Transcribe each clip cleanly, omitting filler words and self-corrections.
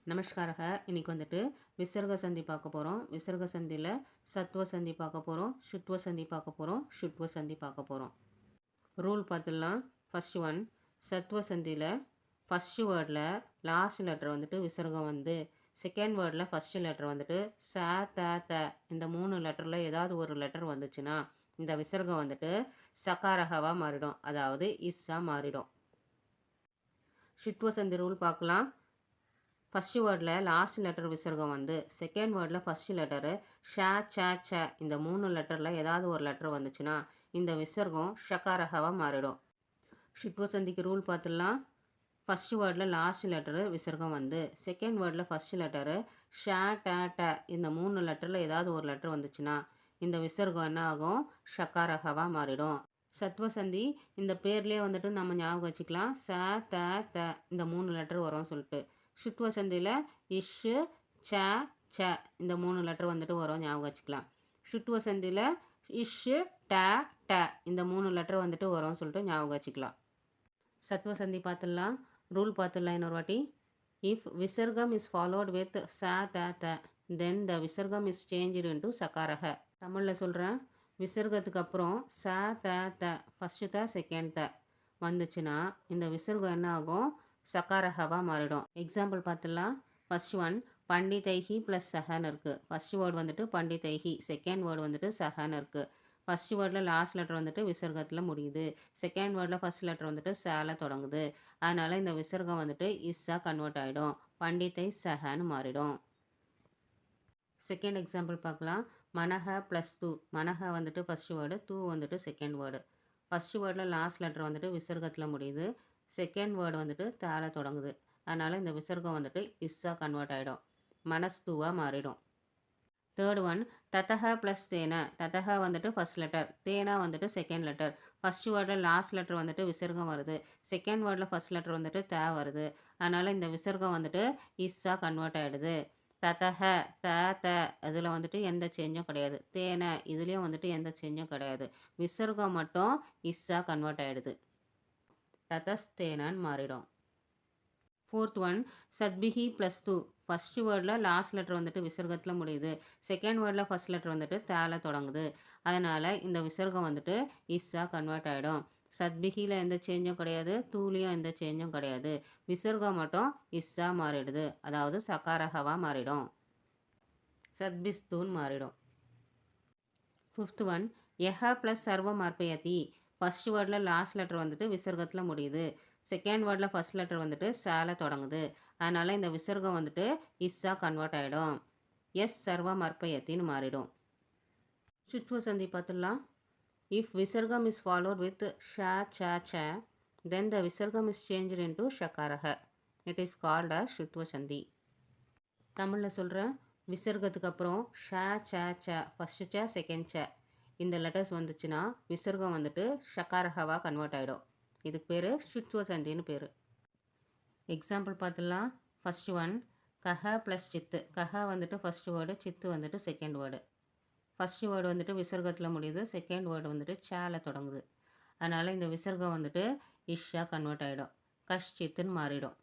நமஸ்காரக. இன்னைக்கு வந்துட்டு விசர்க சந்தி பார்க்க போகிறோம். விசர்க சந்தியில் சத்துவ சந்தி பார்க்க போகிறோம், சுத்வ சந்தி பார்க்க போகிறோம், சுத்வ சந்தி பார்க்க போகிறோம். ரூல் பார்த்துடலாம். ஃபஸ்ட் ஒன், சத்துவ சந்தியில் ஃபஸ்ட்டு வேர்டில் லாஸ்ட் லெட்டர் வந்துட்டு விசர்கம் வந்து, செகண்ட் வேர்டில் ஃபஸ்ட்டு லெட்டர் வந்துட்டு ச த த இந்த 3 லெட்டரில் ஏதாவது ஒரு லெட்டர் வந்துச்சுன்னா இந்த விசர்கம் வந்துட்டு சகாரகவாக மாறிடும், அதாவது இஸ்ஸாக மாறிடும். சுத்வ சந்தி ரூல் பார்க்கலாம். ஃபஸ்ட்டு வேர்டில் லாஸ்ட் லெட்டர் விசர்கம் வந்து, செகண்ட் வேர்டில் ஃபஸ்ட்டு லெட்டரு ஷ ச ச இந்த 3 லெட்டரில் ஏதாவது ஒரு லெட்டர் வந்துச்சுன்னா இந்த விசர்கம் ஷகாரகவாக மாறிடும். சுத்வ சந்திக்கு ரூல் பார்த்துடலாம். ஃபஸ்ட்டு வேர்டில் லாஸ்ட் லெட்டரு விசர்கம் வந்து, செகண்ட் வேர்டில் ஃபஸ்ட்டு லெட்டரு ஷ ட ட இந்த 3 லெட்டரில் ஏதாவது ஒரு லெட்டர் வந்துச்சுன்னா இந்த விசர்கம் என்ன ஆகும், ஷகாரகவாக மாறிடும். சத்வ சந்தி இந்த பேர்லேயே வந்துட்டு நம்ம ஞாபகம் வச்சுக்கலாம். ச த த இந்த 3 லெட்டர் வரும் சொல்லிட்டு. சுத்வ சந்தியில் இஷு ச ச இந்த 3 லெட்டர் வந்துட்டு வரும், ஞாபகம் வச்சுக்கலாம். சுத்வ சந்தியில் இஷு ட ட இந்த 3 லெட்டர் வந்துட்டு வரும் சொல்லிட்டு ஞாபகம் வச்சுக்கலாம். சத்வ சந்தி பார்த்துடலாம். ரூல் பார்த்துடலாம் இன்னொரு வாட்டி. இஃப் விசர்கம் இஸ் ஃபாலோட் வித் ச த த தென் த விசர்கம் இஸ் சேஞ்ச்டு இன்டு சகாரக. தமிழில் சொல்கிறேன். விசர்கத்துக்கு அப்புறம் ச த த ஃபஸ்ட்டு த செகண்ட் த வந்துச்சுன்னா இந்த விசர்கம் என்ன ஆகும், சகாரகவாக மாறிடும். எக்ஸாம்பிள் பார்த்துடலாம். ஃபஸ்ட் ஒன், பண்டிதைஹி ப்ளஸ் சஹன்னு இருக்குது. ஃபஸ்ட் வேர்டு வந்துட்டு பண்டிதைஹி, செகண்ட் வேர்டு வந்துட்டு சஹன்னு இருக்குது. ஃபஸ்ட் வேர்டில் லாஸ்ட் லெட்டர் வந்துட்டு விசர்கத்தில் முடியுது, செகண்ட் வேர்டில் ஃபஸ்ட் லெட்டர் வந்துட்டு சேல தொடங்குது. அதனால் இந்த விசர்கம் வந்துட்டு இஸ்ஸாக கன்வெர்ட் ஆகிடும், பண்டிதை சஹன்னு மாறிடும். செகண்ட் எக்ஸாம்பிள் பார்க்கலாம். மனஹ ப்ளஸ் தூ. மனஹ வந்துட்டு ஃபஸ்ட்டு வேர்டு, தூ வந்துட்டு செகண்ட் வேர்டு. ஃபஸ்ட்டு வேர்டில் லாஸ்ட் லெட்டர் வந்துட்டு விசர்கத்தில் முடியுது, செகண்ட் வேர்டு வந்துட்டு தால தொடங்குது. அதனால் இந்த விசர்கம் வந்துட்டு இஸ்ஸாக கன்வெர்ட் ஆகிடும், மனஸ்தூவாக மாறிடும். தேர்ட் ஒன், ததஹ ப்ளஸ் தேன. ததஹ வந்துட்டு ஃபஸ்ட் லெட்டர், தேனா வந்துட்டு செகண்ட் லெட்டர். ஃபஸ்ட் வேர்டில் லாஸ்ட் லெட்டர் வந்துட்டு விசர்கம் வருது, செகண்ட் வேர்டில் ஃபஸ்ட் லெட்டர் வந்துட்டு த வருது. அதனால் இந்த விசர்கம் வந்துட்டு இஸ்ஸாக கன்வெர்ட் ஆகிடுது. ததஹ த த இதில் வந்துட்டு எந்த சேஞ்சும் கிடையாது, தேன இதுலேயும் வந்துட்டு எந்த சேஞ்சும் கிடையாது, விசர்கம் மட்டும் இஸ்ஸாக கன்வெர்ட் ஆகிடுது, ததஸ்தேனன்னு மாறிடும். ஃபோர்த் ஒன், சத்பிஹி ப்ளஸ் தூ. ஃபஸ்ட்டு வேர்டில் லாஸ்ட் லெட்டர் வந்துட்டு விசர்கத்தில் முடியுது, செகண்ட் வேர்டில் ஃபஸ்ட் லெட்டர் வந்துட்டு தால தொடங்குது. அதனால் இந்த விசர்கம் வந்துட்டு இஸ்ஸாக கன்வெர்ட் ஆகிடும். சத்பிஹியில் எந்த சேஞ்சும் கிடையாது, தூலியும் எந்த சேஞ்சும் கிடையாது, விசர்கம் மட்டும் இஸ்ஸாக மாறிடுது, அதாவது சகாரகவாக மாறிடும், சத்பிஸ்தூன்னு மாறிடும். ஃபிஃப்த் ஒன், யஹ ப்ளஸ் சர்வம் அர்ப்பயதி. ஃபஸ்ட் வேர்டில் லாஸ்ட் லெட்டர் வந்துட்டு விசர்கத்தில் முடியுது, செகண்ட் வேர்டில் ஃபஸ்ட் லெட்டர் வந்துட்டு சேல தொடங்குது. அதனால் இந்த விசர்கம் வந்துட்டு இஸ்ஸாக கன்வெர்ட் ஆகிடும், எஸ் சர்வம் அர்ப்பயத்தின்னு மாறிடும். சுத்வ சந்தி பார்த்துடலாம். இஃப் விசர்கம் இஸ் ஃபாலோட் வித் ஷ ச ச தென் த விசர்கம் இஸ் சேஞ்ச்டு இன்டு ஷகாரக. இட் இஸ் கால்ட் அஸ் சுத்வ சந்தி. தமிழில் சொல்கிறேன். விசர்கத்துக்கு அப்புறம் ஷ ச ச ஃபஸ்ட்டு ச செகண்ட் ச இந்த லெட்டர்ஸ் வந்துச்சுன்னா விசர்கம் வந்துட்டு ஷகாரகவாக கன்வெர்ட் ஆகிடும். இதுக்கு பேர் சுத்வ சந்தின்னு பேர். எக்ஸாம்பிள் பார்த்துடலாம். ஃபஸ்ட் ஒன், கஹ ப்ளஸ் சித்து. கஹ வந்துட்டு ஃபஸ்ட்டு வேர்டு, சித்து வந்துட்டு செகண்ட் வேர்டு. ஃபஸ்ட்டு வேர்டு வந்துட்டு விசர்கத்தில் முடியுது, செகண்ட் வேர்டு வந்துட்டு சேல தொடங்குது. அதனால் இந்த விசர்கம் வந்துட்டு இஷ்ஷாக கன்வெர்ட் ஆகிடும், கஷ்சித்துன்னு மாறிடும்.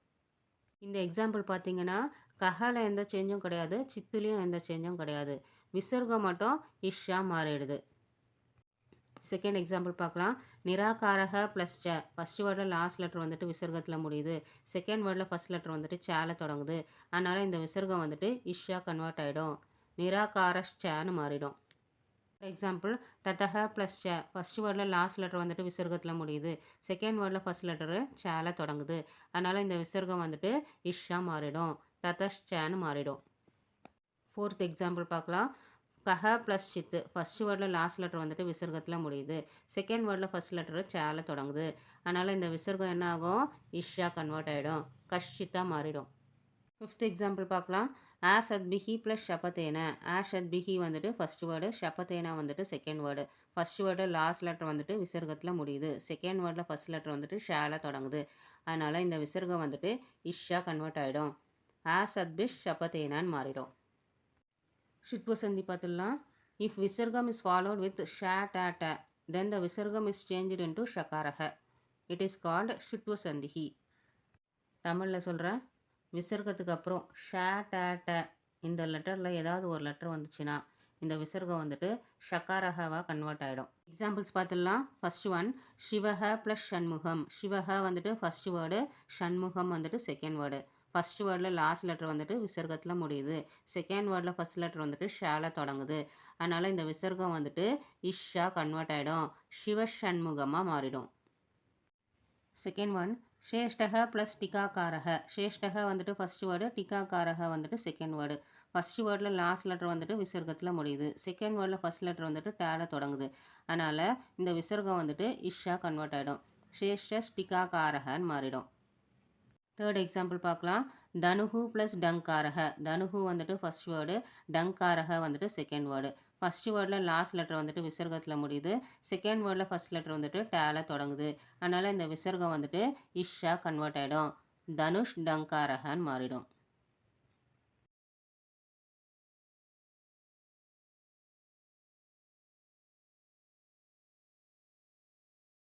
இந்த எக்ஸாம்பிள் பார்த்தீங்கன்னா கஹால எந்த சேஞ்சும் கிடையாது, சித்துலேயும் எந்த சேஞ்சும் கிடையாது, விசர்கம் மட்டும் இஷ்ஷாக மாறிடுது. செகண்ட் எக்ஸாம்பிள் பார்க்கலாம். நிராகாரக ப்ளஸ் ச. ஃபஸ்ட் வேர்டில் லாஸ்ட் லெட்டர் வந்துட்டு விசர்கத்தில் முடியுது, செகண்ட் வேர்டில் ஃபஸ்ட் லெட்டர் வந்துட்டு சேல தொடங்குது. அதனால் இந்த விசர்கம் வந்துட்டு இஷ்ஷாக கன்வெர்ட் ஆகிடும், நிராகாரஷ்சன்னு மாறிடும். எக்ஸாம்பிள், ததஹ ப்ளஸ் ச. ஃபஸ்ட் வேர்டில் லாஸ்ட் லெட்டர் வந்துட்டு விசர்கத்தில் முடியுது, செகண்ட் வேர்டில் ஃபஸ்ட் லெட்டரு சேல தொடங்குது. அதனால் இந்த விசர்கம் வந்துட்டு இஷ்ஷாக மாறிடும், ததஷ்சன்னு மாறிடும். ஃபோர்த் எக்ஸாம்பிள் பார்க்கலாம். கஹ ப்ளஸ் சித்து. ஃபஸ்ட் வேர்டில் லாஸ்ட் லெட்டர் வந்துட்டு விசர்கத்தில் முடியுது, செகண்ட் வேர்டில் ஃபஸ்ட் லெட்டரு சேல தொடங்குது. அதனால் இந்த விசர்கம் என்ன ஆகும், இஷ்ஷாக கன்வெர்ட் ஆகிடும், கஷ்சித்தாக மாறிடும். ஃபிஃப்த் எக்ஸாம்பிள் பார்க்கலாம். ஆ சத்பிஹி ப்ளஸ் ஷபத்தேன. ஆ சத்பிஹி வந்துட்டு ஃபஸ்ட் வேர்டு, ஷபத்தேனா வந்துட்டு second word. First word last letter வந்துட்டு விசர்கத்தில் முடியுது, செகண்ட் வேர்டில் ஃபஸ்ட் லெட்டர் வந்துட்டு ஷால தொடங்குது. அதனால் இந்த விசர்கம் வந்துட்டு இஷ்ஷாக கன்வெர்ட் ஆகிடும், ஆ சத்பிஷ் ஷபத்தேனான்னு மாறிடும். சுத்வ சந்தி பார்த்துடலாம். இஃப் விசர்கம் இஸ் ஃபாலோட் வித் ஷ ட ட தென் த விசர்கம் இஸ் சேஞ்ச்டு இன்டு ஷகாரக. இட் இஸ் கால்ட் சுத்வ சந்திஹி. தமிழில் சொல்கிறேன். விசர்க்கத்துக்கு அப்புறம் ஷ, ட, ட இந்த லெட்டரில் ஏதாவது ஒரு லெட்டர் வந்துச்சுன்னா இந்த விசர்க்கம் வந்துட்டு ஷகாரஹாவாக கன்வெர்ட் ஆகிடும். எக்ஸாம்பிள்ஸ் பார்த்துடலாம். ஃபர்ஸ்ட் ஒன் சிவஹ ப்ளஸ் ஷண்முகம். சிவஹ வந்துட்டு ஃபர்ஸ்ட் வேர்டு, ஷண்முகம் வந்துட்டு செகண்ட் வேர்டு. ஃபர்ஸ்ட் வேர்டில் லாஸ்ட் லெட்டர் வந்துட்டு விசர்க்கத்தில் முடியுது. செகண்ட் வேர்டில் ஃபர்ஸ்ட் லெட்டர் வந்துட்டு ஷால தொடங்குது. அதனால் இந்த விசர்க்கம் வந்துட்டு இஷ்ஷா கன்வெர்ட் ஆகிடும். சிவ ஷண்முகமாக மாறிடும். செகண்ட் ஒன் ஷேஷ்டக ப்ளஸ் டிகாக்காரக. ஷேஷ்டக வந்துட்டு ஃபர்ஸ்ட் வேர்டு, டிகாக்காரக வந்துட்டு செகண்ட் வேர்டு. ஃபர்ஸ்ட் வேர்டில் லாஸ்ட் லெட்டர் வந்துட்டு விசர்க்கத்தில் முடியுது. செகண்ட் வேர்டில் ஃபர்ஸ்ட் லெட்டர் வந்துட்டு டேல தொடங்குது. அதனால் இந்த விசர்க்கம் வந்துட்டு இஷ்ஷா கன்வெர்ட் ஆகிடும். ஷேஷ்ட டிகாக்காரகன்னு மாறிடும். தேர்ட் எக்ஸாம்பிள் பார்க்கலாம். தனுகு ப்ளஸ் டங்காரக. தனுகு வந்துட்டு ஃபர்ஸ்ட் வேர்டு, டங்காரக வந்துட்டு செகண்ட் வேர்டு. ஃபர்ஸ்ட் வேர்டில் லாஸ்ட் லெட்டர் வந்துட்டு விசர்க்கத்தில் முடியுது. செகண்ட் வேர்டில் ஃபர்ஸ்ட் லெட்டர் வந்துட்டு டேல தொடங்குது. அதனால் இந்த விசர்க்கம் வந்துட்டு இஷ்ஷா கன்வெர்ட் ஆகிடும். தனுஷ் டங்காரகன்னு மாறிடும்.